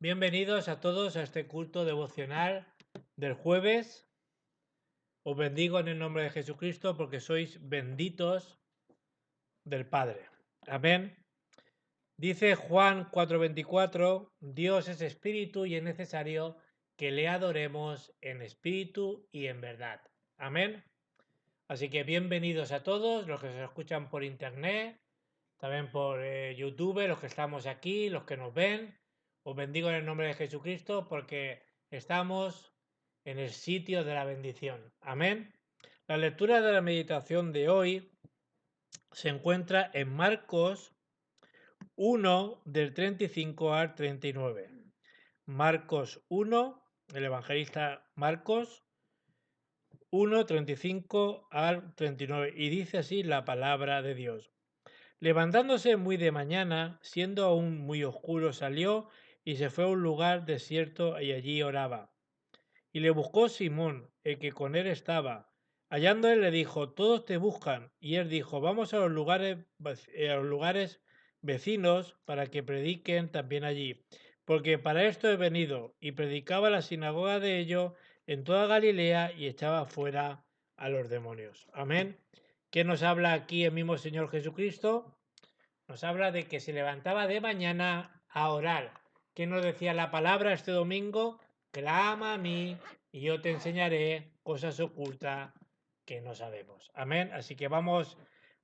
Bienvenidos a todos a este culto devocional del jueves. Os bendigo en el nombre de Jesucristo porque sois benditos del Padre. Amén. Dice Juan 4:24, Dios es espíritu y es necesario que le adoremos en espíritu y en verdad. Amén. Así que bienvenidos a todos los que se escuchan por internet, también por YouTube, los que estamos aquí, los que nos ven. Os bendigo en el nombre de Jesucristo porque estamos en el sitio de la bendición. Amén. La lectura de la meditación de hoy se encuentra en Marcos 1 del 35 al 39. Marcos 1, el evangelista Marcos 1, 35 al 39. Y dice así la palabra de Dios. Levantándose muy de mañana, siendo aún muy oscuro, salió y se fue a un lugar desierto y allí oraba. Y le buscó Simón, el que con él estaba. Hallándole le dijo, todos te buscan. Y él dijo, vamos a los lugares vecinos para que prediquen también allí. Porque para esto he venido. Y predicaba en la sinagoga de ellos en toda Galilea y echaba fuera a los demonios. Amén. ¿Qué nos habla aquí el mismo Señor Jesucristo? Nos habla de que se levantaba de mañana a orar. ¿Qué nos decía la palabra este domingo? Clama a mí y yo te enseñaré cosas ocultas que no sabemos. Amén. Así que vamos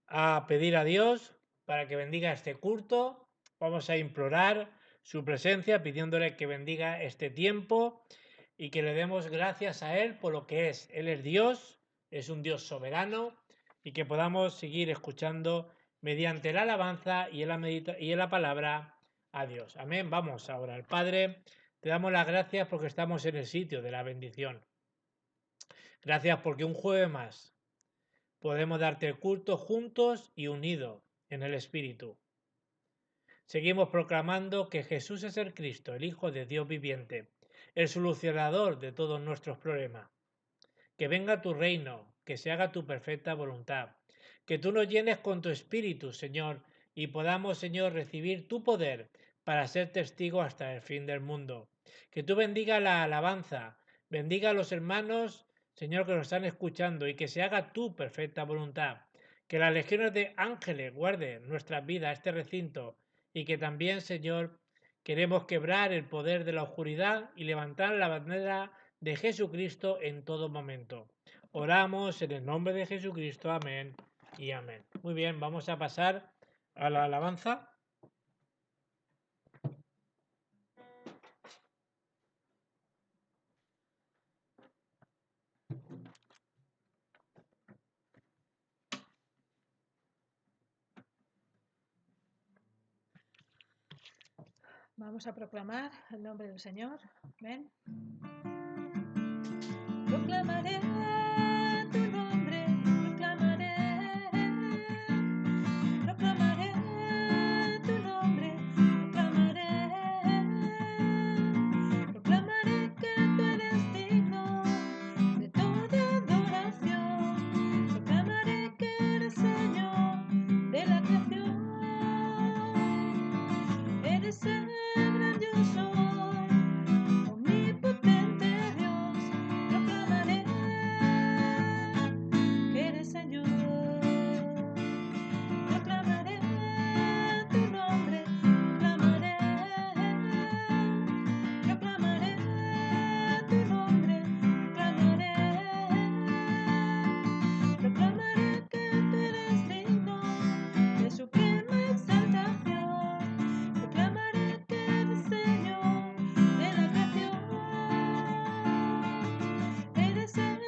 a pedir a Dios para que bendiga este culto. Vamos a implorar su presencia pidiéndole que bendiga este tiempo y que le demos gracias a Él por lo que es. Él es Dios, es un Dios soberano y que podamos seguir escuchando mediante la alabanza y en la palabra a Dios. Amén. Vamos a orar. Padre, te damos las gracias porque estamos en el sitio de la bendición. Gracias porque un jueves más podemos darte el culto juntos y unidos en el Espíritu. Seguimos proclamando que Jesús es el Cristo, el Hijo de Dios viviente, el solucionador de todos nuestros problemas. Que venga tu reino, que se haga tu perfecta voluntad. Que tú nos llenes con tu Espíritu, Señor, y podamos, Señor, recibir tu poder para ser testigos hasta el fin del mundo. Que tú bendiga la alabanza, bendiga a los hermanos, Señor, que nos están escuchando y que se haga tu perfecta voluntad. Que las legiones de ángeles guarden nuestras vidas, este recinto, y que también, Señor, queremos quebrar el poder de la oscuridad y levantar la bandera de Jesucristo en todo momento. Oramos en el nombre de Jesucristo. Amén y amén. Muy bien, vamos a pasar a la alabanza. Vamos a proclamar el nombre del Señor. Amén. Proclamaré tu nombre, proclamaré, proclamaré tu nombre, proclamaré, proclamaré que tú eres digno de toda adoración, proclamaré que eres Señor de la creación, eres el grandioso, omnipotente Dios, proclamaré que eres Señor, proclamaré tu nombre, proclamaré, proclamaré tu nombre, proclamaré, proclamaré que tú eres digno de suprema exaltación, proclamaré que eres Señor de la creación, eres el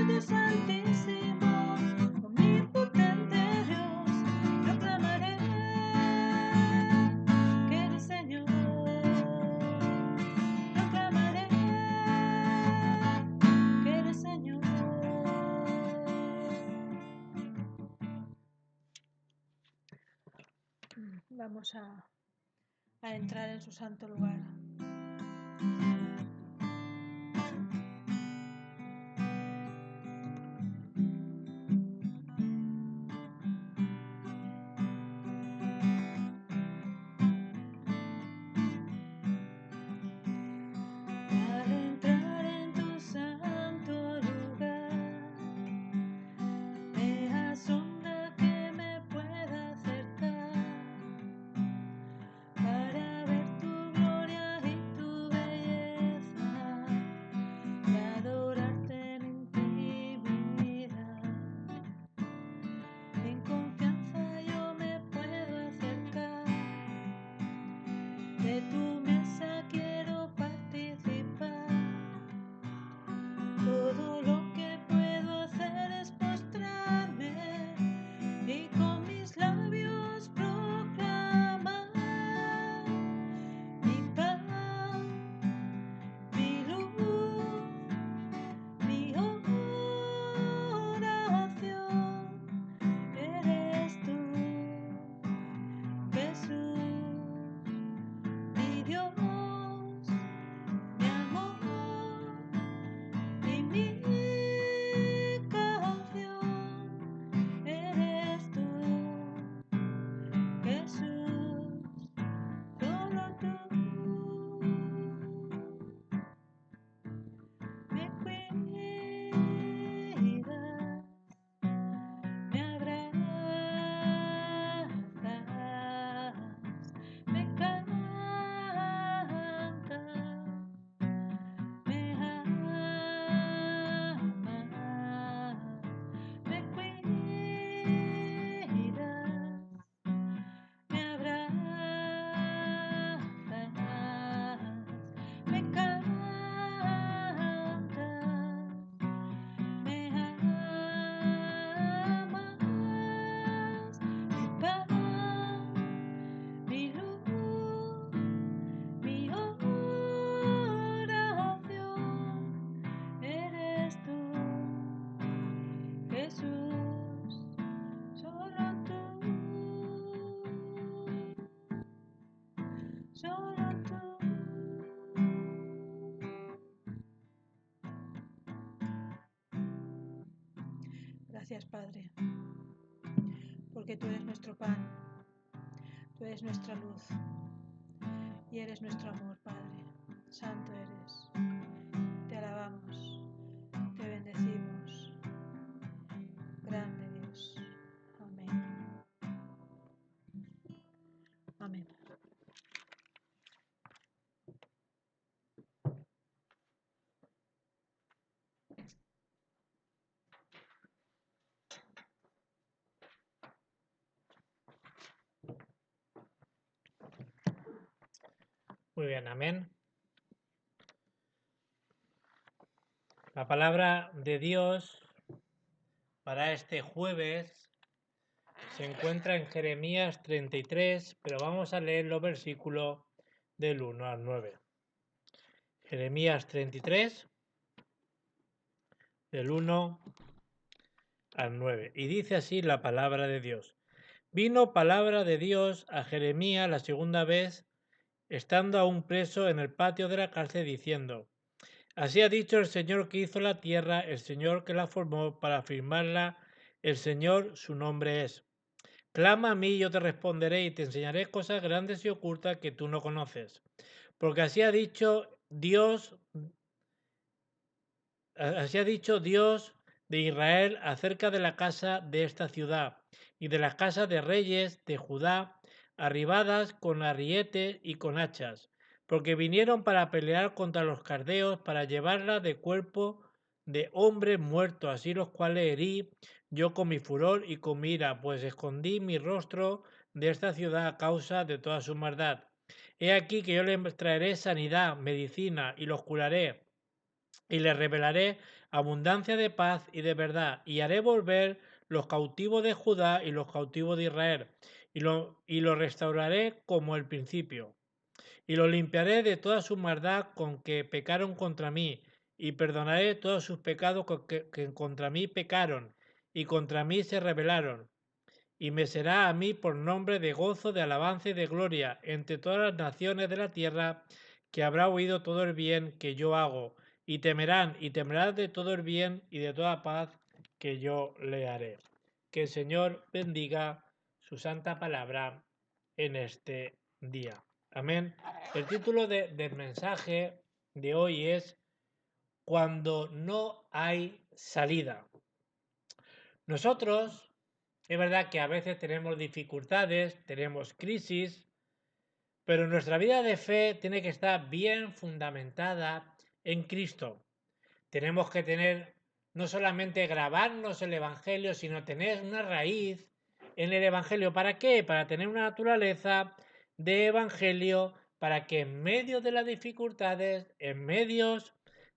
Dios altísimo, omnipotente Dios, proclamaré que eres Señor, proclamaré que eres Señor. Vamos a entrar en su santo lugar. de tu mesa quiero participar. Todo lo que puedo hacer es postrarme y con mis labios proclamar mi paz, mi luz, mi oración. Eres tú, Jesús, mi Dios, mi amor y mi canción. Eres tú, Jesús, solo tú. Me cuidas, me abrazas, me cantas, me amas, me cuidas, me abrazas, me cantas, me amas, mi paz, mi luz, mi oración. Eres tú, Jesús, solo tú, solo tú. Gracias, Padre, porque tú eres nuestro pan, tú eres nuestra luz y eres nuestro amor, Padre. Santo eres. Te alabamos, te bendecimos. Grande Dios. Amén. Amén. Muy bien, amén. La palabra de Dios para este jueves se encuentra en Jeremías 33, pero vamos a leer los versículos del 1 al 9. Jeremías 33, del 1 al 9. Y dice así la palabra de Dios. Vino palabra de Dios a Jeremías la segunda vez, estando aún preso en el patio de la cárcel, diciendo: Así ha dicho el Señor que hizo la tierra, el Señor que la formó para firmarla, el Señor su nombre es. Clama a mí y yo te responderé y te enseñaré cosas grandes y ocultas que tú no conoces. Porque así ha dicho Dios de Israel acerca de la casa de esta ciudad y de las casas de reyes de Judá, arribadas con arrietes y con hachas, porque vinieron para pelear contra los caldeos, para llevarla de cuerpo de hombres muertos, así los cuales herí yo con mi furor y con mi ira, pues escondí mi rostro de esta ciudad a causa de toda su maldad. He aquí que yo les traeré sanidad, medicina, y los curaré, y les revelaré abundancia de paz y de verdad, y haré volver los cautivos de Judá y los cautivos de Israel, y lo restauraré como el principio, y lo limpiaré de toda su maldad con que pecaron contra mí, y perdonaré todos sus pecados que contra mí pecaron, y contra mí se rebelaron. Y me será a mí por nombre de gozo, de alabanza y de gloria entre todas las naciones de la tierra, que habrá oído todo el bien que yo hago, y temerán de todo el bien y de toda paz que yo le haré. Que el Señor bendiga su santa palabra en este día. Amén. El título del mensaje de hoy es Cuando no hay salida. Nosotros, es verdad que a veces tenemos dificultades, tenemos crisis, pero nuestra vida de fe tiene que estar bien fundamentada en Cristo. Tenemos que tener, no solamente grabarnos el Evangelio, sino tener una raíz en el Evangelio. ¿Para qué? Para tener una naturaleza de Evangelio para que en medio de las dificultades, en medio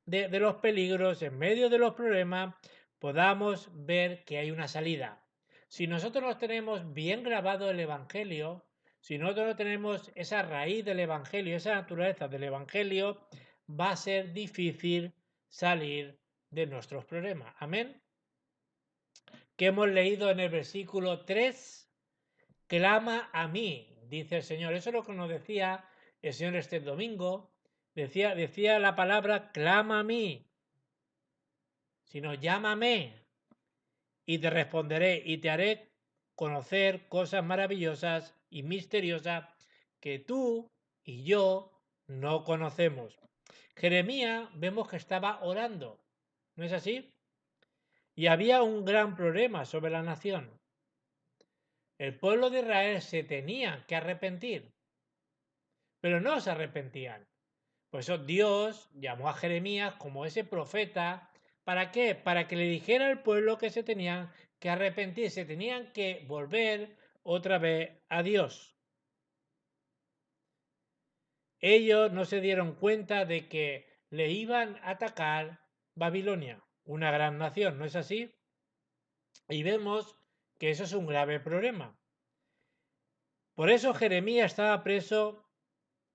de los peligros, en medio de los problemas, podamos ver que hay una salida. Si nosotros no tenemos bien grabado el Evangelio, si nosotros no tenemos esa raíz del Evangelio, esa naturaleza del Evangelio, va a ser difícil salir de nuestros problemas. Amén. Que hemos leído en el versículo 3, clama a mí, dice el Señor. Eso es lo que nos decía el Señor este domingo. Decía la palabra, clama a mí, sino llámame y te responderé y te haré conocer cosas maravillosas y misteriosas que tú y yo no conocemos. Jeremías vemos que estaba orando, ¿no es así? Y había un gran problema sobre la nación. El pueblo de Israel se tenía que arrepentir, pero no se arrepentían. Por eso Dios llamó a Jeremías como ese profeta. ¿Para qué? Para que le dijera al pueblo que se tenían que arrepentir, se tenían que volver otra vez a Dios. Ellos no se dieron cuenta de que le iban a atacar Babilonia, una gran nación, ¿no es así? Y vemos que eso es un grave problema. Por eso Jeremías estaba preso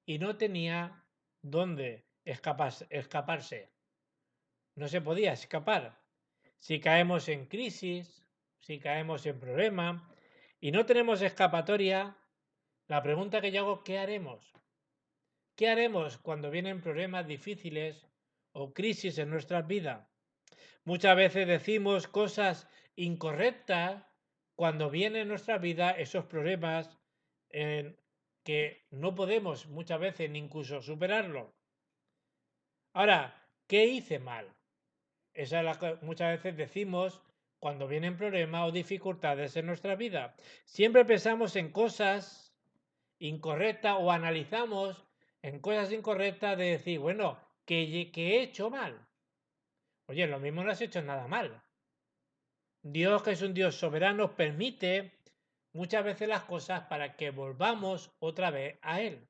y no tenía dónde escaparse. No se podía escapar. Si caemos en crisis, si caemos en problema y no tenemos escapatoria, la pregunta que yo hago, ¿qué haremos? ¿Qué haremos cuando vienen problemas difíciles o crisis en nuestras vidas? Muchas veces decimos cosas incorrectas cuando vienen en nuestra vida esos problemas que no podemos muchas veces ni incluso superarlo. Ahora, ¿qué hice mal? Esa es la que muchas veces decimos cuando vienen problemas o dificultades en nuestra vida. Siempre pensamos en cosas incorrectas o analizamos en cosas incorrectas de decir, bueno, que he hecho mal. Oye, lo mismo no has hecho nada mal. Dios, que es un Dios soberano, permite muchas veces las cosas para que volvamos otra vez a Él.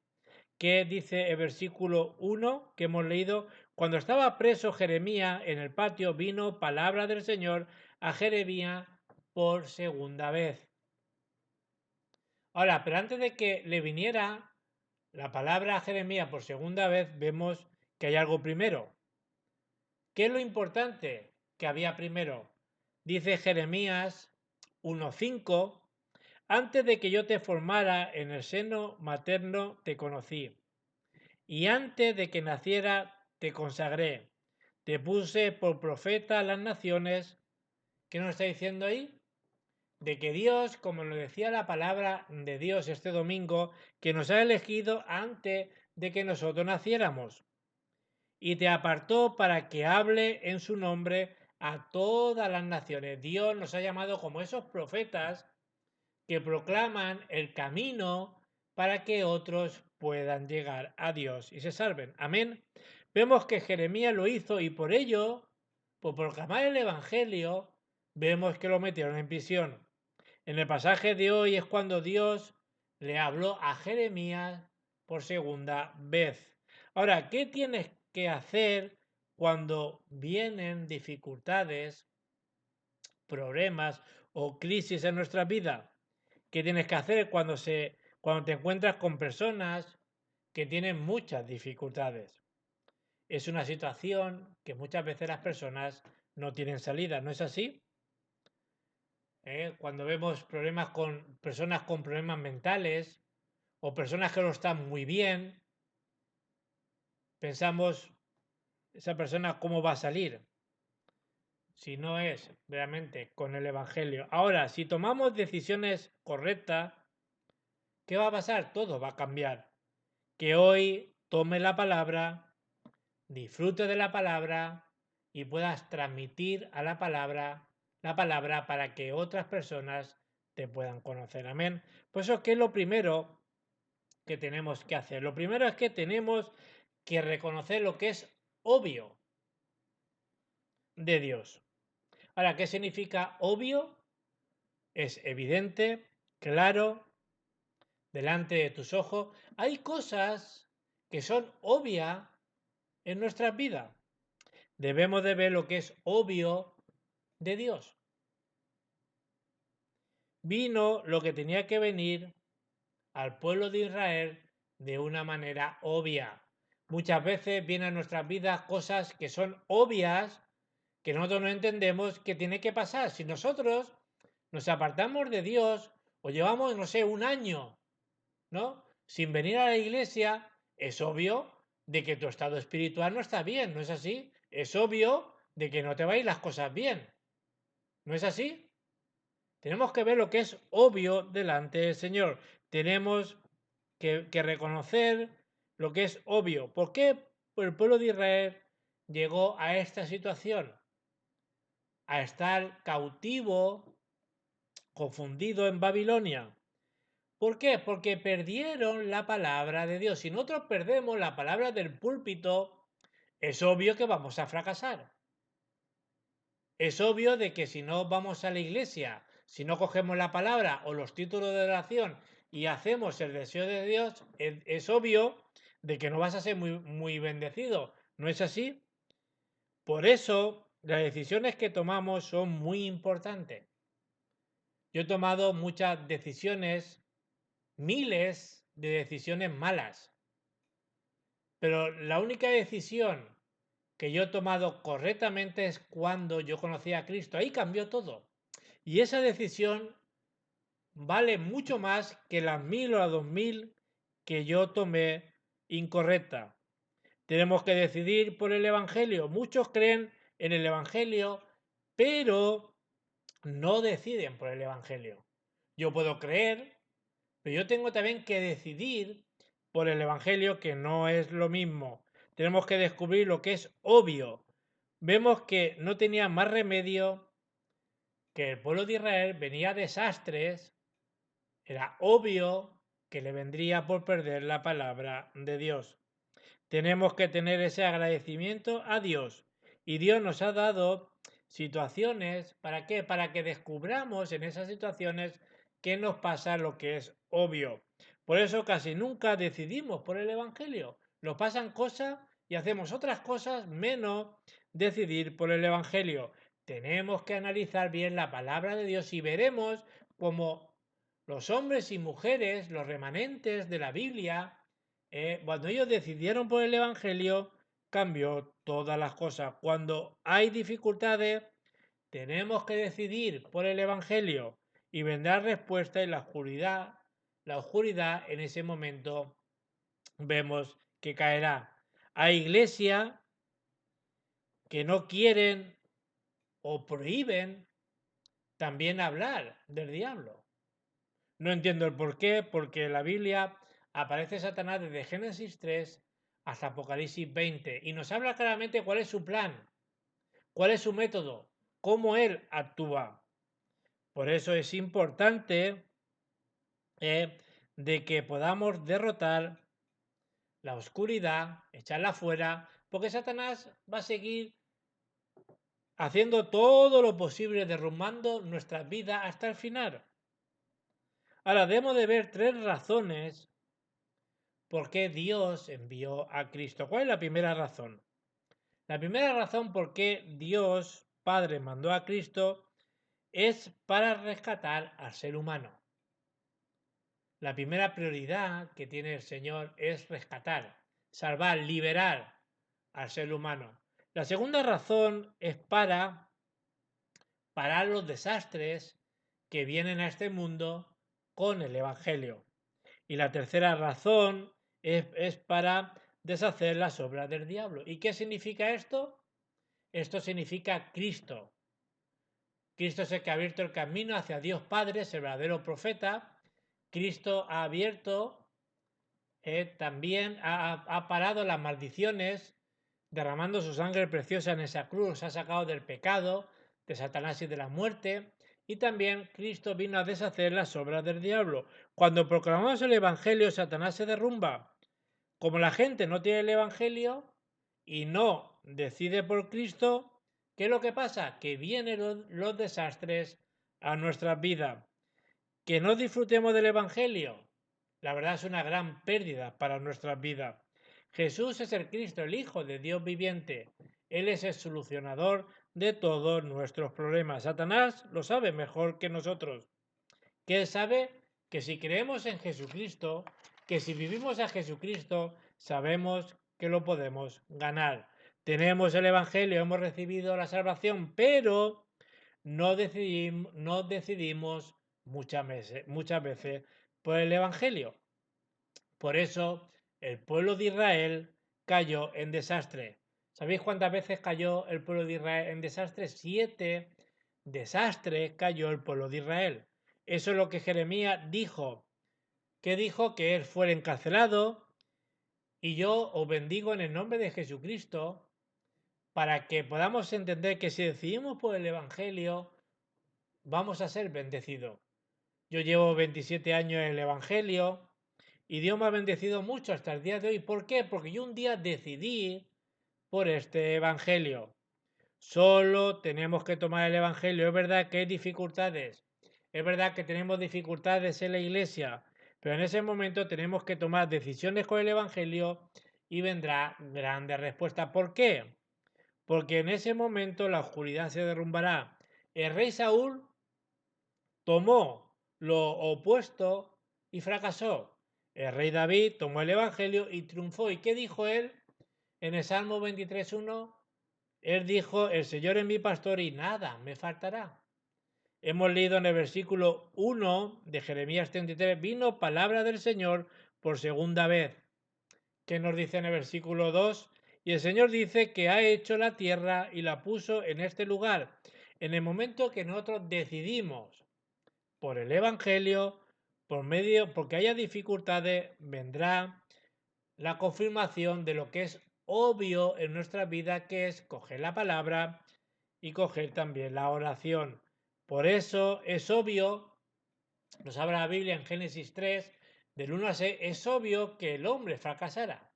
¿Qué dice el versículo 1 que hemos leído? Cuando estaba preso Jeremías en el patio, vino palabra del Señor a Jeremías por segunda vez. Ahora, pero antes de que le viniera la palabra a Jeremías por segunda vez, vemos que hay algo primero. ¿Qué es lo importante que había primero? Dice Jeremías 1:5, antes de que yo te formara en el seno materno te conocí, y antes de que naciera te consagré, te puse por profeta a las naciones. ¿Qué nos está diciendo ahí? De que Dios, como lo decía la palabra de Dios este domingo, que nos ha elegido antes de que nosotros naciéramos y te apartó para que hable en su nombre a todas las naciones. Dios nos ha llamado como esos profetas que proclaman el camino para que otros puedan llegar a Dios y se salven. Amén. Vemos que Jeremías lo hizo y por ello, por proclamar el Evangelio, vemos que lo metieron en prisión. En el pasaje de hoy es cuando Dios le habló a Jeremías por segunda vez. Ahora, ¿qué tienes que hacer cuando vienen dificultades, problemas o crisis en nuestra vida? ¿Qué tienes que hacer cuando te encuentras con personas que tienen muchas dificultades? Es una situación que muchas veces las personas no tienen salida, ¿no es así? Cuando vemos problemas con personas con problemas mentales o personas que no están muy bien, pensamos, esa persona cómo va a salir si no es realmente con el Evangelio. Ahora, si tomamos decisiones correctas, ¿qué va a pasar? Todo va a cambiar. Que hoy tome la palabra, disfrute de la palabra y puedas transmitir a la palabra para que otras personas te puedan conocer. Amén. Por eso, ¿qué es lo primero que tenemos que hacer? Lo primero es que tenemos que reconocer lo que es obvio de Dios. Ahora, ¿qué significa obvio? Es evidente, claro, delante de tus ojos, hay cosas que son obvias en nuestras vidas. Debemos de ver lo que es obvio de Dios. Vino lo que tenía que venir al pueblo de Israel de una manera obvia. Muchas veces vienen a nuestras vidas cosas que son obvias, que nosotros no entendemos que tiene que pasar. Si nosotros nos apartamos de Dios o llevamos, no sé, un año, ¿no? Sin venir a la iglesia, es obvio de que tu estado espiritual no está bien, ¿no es así? Es obvio de que no te van a ir las cosas bien, ¿no es así? Tenemos que ver lo que es obvio delante del Señor. Tenemos que reconocer lo que es obvio. ¿Por qué el pueblo de Israel llegó a esta situación? A estar cautivo, confundido en Babilonia. ¿Por qué? Porque perdieron la palabra de Dios. Si nosotros perdemos la palabra del púlpito, es obvio que vamos a fracasar. Es obvio de que si no vamos a la iglesia, si no cogemos la palabra o los títulos de oración y hacemos el deseo de Dios, es obvio de que no vas a ser muy bendecido. ¿No es así? Por eso, las decisiones que tomamos son muy importantes. Yo he tomado muchas decisiones, miles de decisiones malas, pero la única decisión que yo he tomado correctamente es cuando yo conocí a Cristo. Ahí cambió todo. Y esa decisión vale mucho más que las 1000 o las 2000 que yo tomé incorrecta. Tenemos que decidir por el Evangelio. Muchos creen en el Evangelio, pero no deciden por el Evangelio. Yo puedo creer, pero yo tengo también que decidir por el Evangelio, que no es lo mismo. Tenemos que descubrir lo que es obvio. Vemos que no tenía más remedio, que el pueblo de Israel venía desastres. Era obvio que le vendría por perder la palabra de Dios. Tenemos que tener ese agradecimiento a Dios. Y Dios nos ha dado situaciones, ¿para qué? Para que descubramos en esas situaciones qué nos pasa lo que es obvio. Por eso casi nunca decidimos por el Evangelio. Nos pasan cosas y hacemos otras cosas menos decidir por el Evangelio. Tenemos que analizar bien la palabra de Dios y veremos cómo los hombres y mujeres, los remanentes de la Biblia, cuando ellos decidieron por el Evangelio, cambió todas las cosas. Cuando hay dificultades, tenemos que decidir por el Evangelio y vendrá respuesta en la oscuridad en ese momento vemos que caerá. Hay iglesias que no quieren o prohíben también hablar del diablo. No entiendo el por qué, porque en la Biblia aparece Satanás desde Génesis 3 hasta Apocalipsis 20 y nos habla claramente cuál es su plan, cuál es su método, cómo él actúa. Por eso es importante de que podamos derrotar la oscuridad, echarla fuera, porque Satanás va a seguir haciendo todo lo posible, derrumbando nuestras vidas hasta el final. Ahora, debemos de ver tres razones por qué Dios envió a Cristo. ¿Cuál es la primera razón? La primera razón por qué Dios Padre mandó a Cristo es para rescatar al ser humano. La primera prioridad que tiene el Señor es rescatar, salvar, liberar al ser humano. La segunda razón es para parar los desastres que vienen a este mundo con el Evangelio. Y la tercera razón es para deshacer las obras del diablo. ¿Y qué significa esto? Esto significa Cristo. Cristo es el que ha abierto el camino hacia Dios Padre, es el verdadero profeta. Cristo ha abierto, también ha parado las maldiciones, derramando su sangre preciosa en esa cruz, ha sacado del pecado, de Satanás y de la muerte. Y también Cristo vino a deshacer las obras del diablo. Cuando proclamamos el Evangelio, Satanás se derrumba. Como la gente no tiene el Evangelio y no decide por Cristo, ¿qué es lo que pasa? Que vienen los desastres a nuestras vidas. Que no disfrutemos del Evangelio. La verdad es una gran pérdida para nuestras vidas. Jesús es el Cristo, el Hijo de Dios viviente. Él es el solucionador de todos nuestros problemas. Satanás lo sabe mejor que nosotros. Que él sabe que si creemos en Jesucristo, que si vivimos a Jesucristo, sabemos que lo podemos ganar. Tenemos el Evangelio, hemos recibido la salvación, pero no decidimos muchas veces por el Evangelio. Por eso el pueblo de Israel cayó en desastre. ¿Sabéis cuántas veces cayó el pueblo de Israel en desastre? 7 desastres cayó el pueblo de Israel. Eso es lo que Jeremías dijo. Que dijo que él fuera encarcelado y yo os bendigo en el nombre de Jesucristo para que podamos entender que si decidimos por el Evangelio vamos a ser bendecidos. Yo llevo 27 años en el Evangelio y Dios me ha bendecido mucho hasta el día de hoy. ¿Por qué? Porque yo un día decidí por este Evangelio. Solo tenemos que tomar el Evangelio. Es verdad que hay dificultades. Es verdad que tenemos dificultades en la iglesia. Pero en ese momento tenemos que tomar decisiones con el Evangelio y vendrá grande respuesta. ¿Por qué? Porque en ese momento la oscuridad se derrumbará. El rey Saúl tomó lo opuesto y fracasó. El rey David tomó el Evangelio y triunfó. ¿Y qué dijo él? En el Salmo 23.1, él dijo, el Señor es mi pastor y nada me faltará. Hemos leído en el versículo 1 de Jeremías 33, vino palabra del Señor por segunda vez. ¿Qué nos dice en el versículo 2? Y el Señor dice que ha hecho la tierra y la puso en este lugar. En el momento que nosotros decidimos por el Evangelio, porque haya dificultades, vendrá la confirmación de lo que es obvio en nuestra vida, que es coger la palabra y coger también la oración. Por eso es obvio, nos habla la Biblia en Génesis 3, del 1 al 6, es obvio que el hombre fracasará.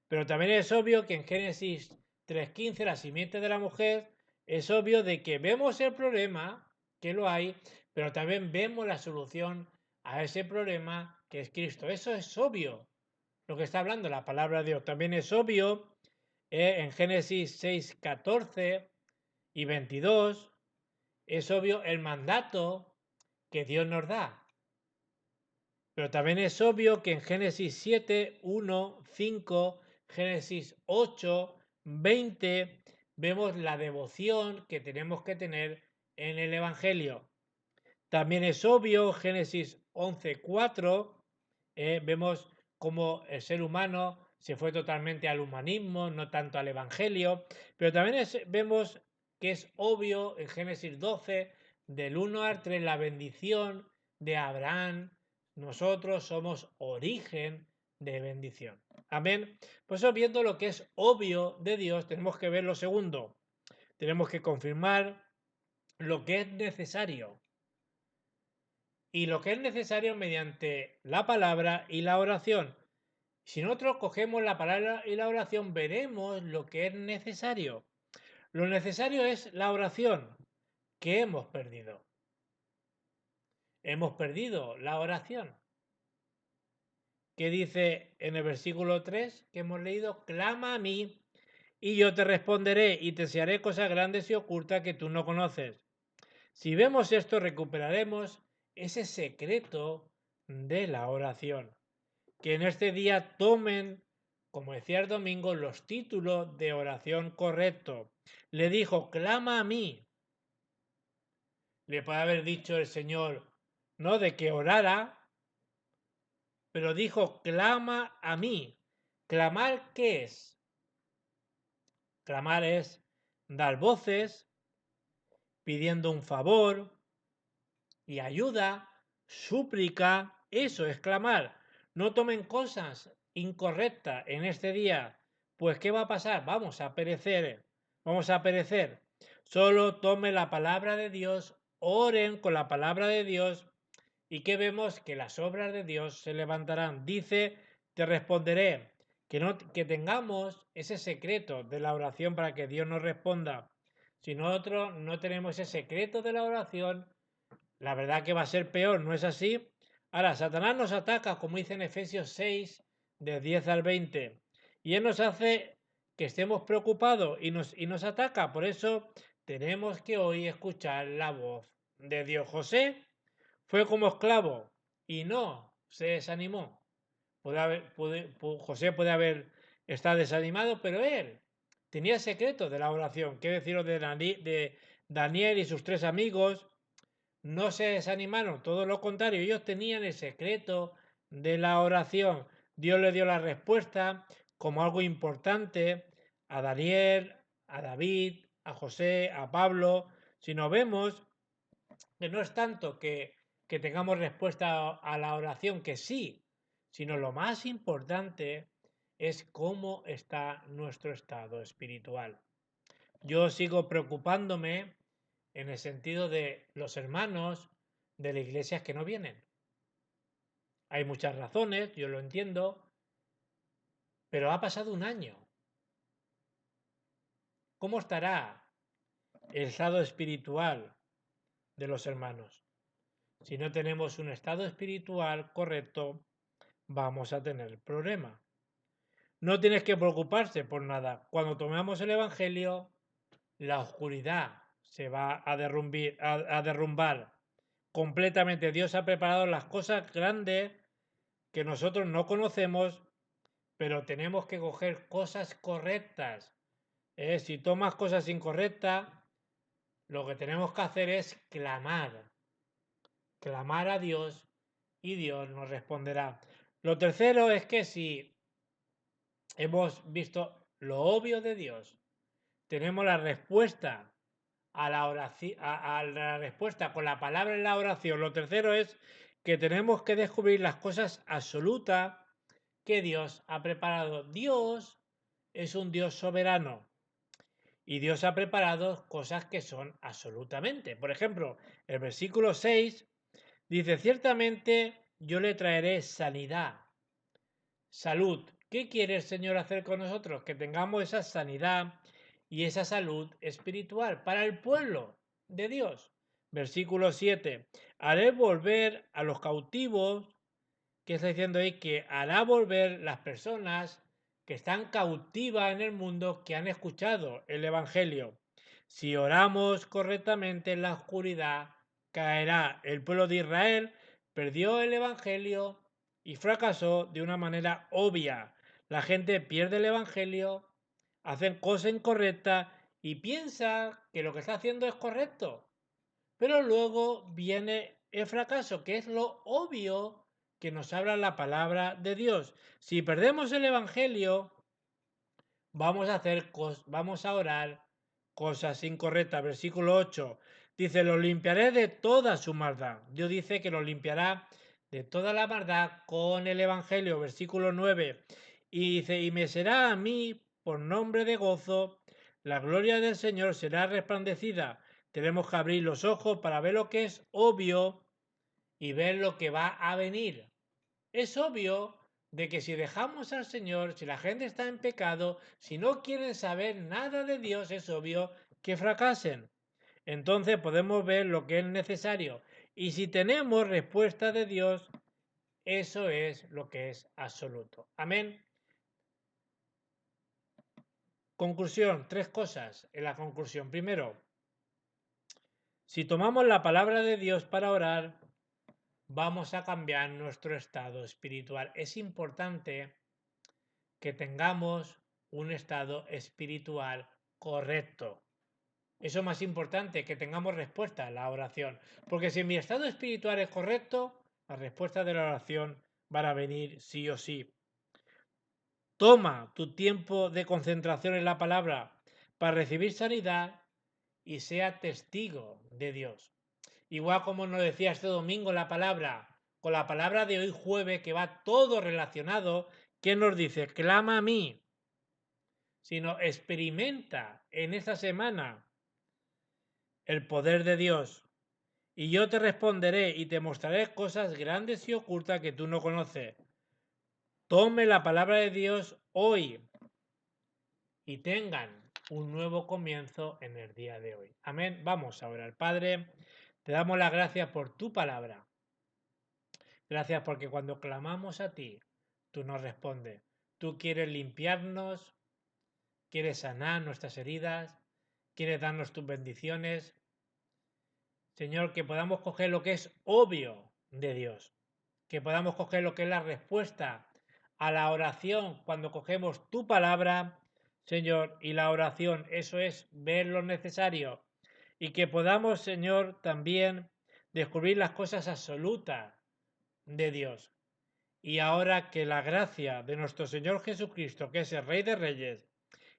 Pero también es obvio que en Génesis 3.15, la simiente de la mujer, es obvio de que vemos el problema, que lo hay, pero también vemos la solución a ese problema, que es Cristo. Eso es obvio, lo que está hablando la palabra de Dios. También es obvio en Génesis 6.14 y 22, es obvio el mandato que Dios nos da. Pero también es obvio que en Génesis 7, 1, 5, Génesis 8, 20, vemos la devoción que tenemos que tener en el Evangelio. También es obvio, Génesis 11, 4, vemos cómo el ser humano se fue totalmente al humanismo, no tanto al Evangelio. Pero también vemos que es obvio en Génesis 12, del 1 al 3, la bendición de Abraham. Nosotros somos origen de bendición. Amén. Por eso, viendo lo que es obvio de Dios, tenemos que ver lo segundo. Tenemos que confirmar lo que es necesario. Y lo que es necesario mediante la palabra y la oración. Si nosotros cogemos la palabra y la oración, veremos lo que es necesario. Lo necesario es la oración, que hemos perdido. Hemos perdido la oración. Que dice en el versículo 3 que hemos leído, clama a mí y yo te responderé y te enseñaré cosas grandes y ocultas que tú no conoces. Si vemos esto, recuperaremos ese secreto de la oración. Que en este día tomen, como decía el domingo, los títulos de oración correcto. Le dijo, clama a mí. Le puede haber dicho el Señor, no de que orara, pero dijo, clama a mí. ¿Clamar qué es? Clamar es dar voces, pidiendo un favor y ayuda, súplica, eso es clamar. No tomen cosas incorrectas en este día, pues ¿qué va a pasar? Vamos a perecer, vamos a perecer. Solo tome la palabra de Dios, oren con la palabra de Dios y que vemos que las obras de Dios se levantarán. Dice, te responderé, que tengamos ese secreto de la oración para que Dios nos responda. Si nosotros no tenemos ese secreto de la oración, la verdad que va a ser peor, ¿no es así? Ahora, Satanás nos ataca, como dice en Efesios 6, de 10 al 20, y él nos hace que estemos preocupados y nos ataca. Por eso tenemos que hoy escuchar la voz de Dios. José fue como esclavo y no se desanimó. José puede haber estado desanimado, pero él tenía el secreto de la oración. ¿Qué deciros de Daniel y sus 3 amigos? No se desanimaron, todo lo contrario, ellos tenían el secreto de la oración. Dios le dio la respuesta como algo importante a Daniel, a David, a José, a Pablo. Si nos vemos que no es tanto que tengamos respuesta a la oración, que sí, sino lo más importante es cómo está nuestro estado espiritual. Yo sigo preocupándome en el sentido de los hermanos de la iglesia que no vienen. Hay muchas razones, yo lo entiendo, pero ha pasado un año. ¿Cómo estará el estado espiritual de los hermanos? Si no tenemos un estado espiritual correcto, vamos a tener problema. No tienes que preocuparse por nada. Cuando tomamos el Evangelio, la oscuridad se va a derrumbar completamente. Dios ha preparado las cosas grandes que nosotros no conocemos, pero tenemos que coger cosas correctas. Si tomas cosas incorrectas, lo que tenemos que hacer es clamar a Dios y Dios nos responderá. Lo tercero es que si hemos visto lo obvio de Dios, tenemos la respuesta a la oración, a la respuesta con la palabra en la oración. Lo tercero es que tenemos que descubrir las cosas absolutas que Dios ha preparado. Dios es un Dios soberano y Dios ha preparado cosas que son absolutamente. Por ejemplo, el versículo 6 dice, ciertamente yo le traeré sanidad, salud. ¿Qué quiere el Señor hacer con nosotros? Que tengamos esa sanidad y esa salud espiritual para el pueblo de Dios. Versículo 7. Haré volver a los cautivos. ¿Qué está diciendo ahí? Que hará volver las personas que están cautivas en el mundo, que han escuchado el Evangelio. Si oramos correctamente en la oscuridad, caerá. El pueblo de Israel perdió el Evangelio y fracasó de una manera obvia. La gente pierde el Evangelio, hacen cosas incorrectas y piensa que lo que está haciendo es correcto. Pero luego viene el fracaso, que es lo obvio que nos habla la palabra de Dios. Si perdemos el Evangelio, vamos a orar cosas incorrectas. Versículo 8 dice, los limpiaré de toda su maldad. Dios dice que los limpiará de toda la maldad con el Evangelio. Versículo 9 y dice, y me será a mí por nombre de gozo, la gloria del Señor será resplandecida. Tenemos que abrir los ojos para ver lo que es obvio y ver lo que va a venir. Es obvio de que si dejamos al Señor, si la gente está en pecado, si no quieren saber nada de Dios, es obvio que fracasen. Entonces podemos ver lo que es necesario. Y si tenemos respuesta de Dios, eso es lo que es absoluto. Amén. Conclusión, 3 cosas en la conclusión. Primero, si tomamos la palabra de Dios para orar, vamos a cambiar nuestro estado espiritual. Es importante que tengamos un estado espiritual correcto. Eso es más importante, que tengamos respuesta a la oración. Porque si mi estado espiritual es correcto, las respuestas de la oración van a venir sí o sí. Toma tu tiempo de concentración en la palabra para recibir sanidad y sea testigo de Dios. Igual como nos decía este domingo la palabra, con la palabra de hoy jueves, que va todo relacionado, que nos dice, clama a mí, sino experimenta en esta semana el poder de Dios. Y yo te responderé y te mostraré cosas grandes y ocultas que tú no conoces. Tome la palabra de Dios hoy y tengan un nuevo comienzo en el día de hoy. Amén. Vamos a orar. Padre, te damos las gracias por tu palabra. Gracias porque cuando clamamos a ti, tú nos respondes. Tú quieres limpiarnos, quieres sanar nuestras heridas, quieres darnos tus bendiciones. Señor, que podamos coger lo que es obvio de Dios, que podamos coger lo que es la respuesta a la oración cuando cogemos tu palabra, Señor, y la oración, eso es ver lo necesario, y que podamos, Señor, también descubrir las cosas absolutas de Dios. Y ahora que la gracia de nuestro Señor Jesucristo, que es el Rey de Reyes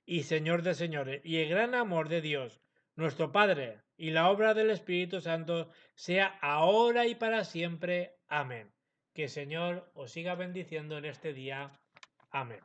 y Señor de Señores, y el gran amor de Dios, nuestro Padre, y la obra del Espíritu Santo, sea ahora y para siempre. Amén. Que el Señor os siga bendiciendo en este día. Amén.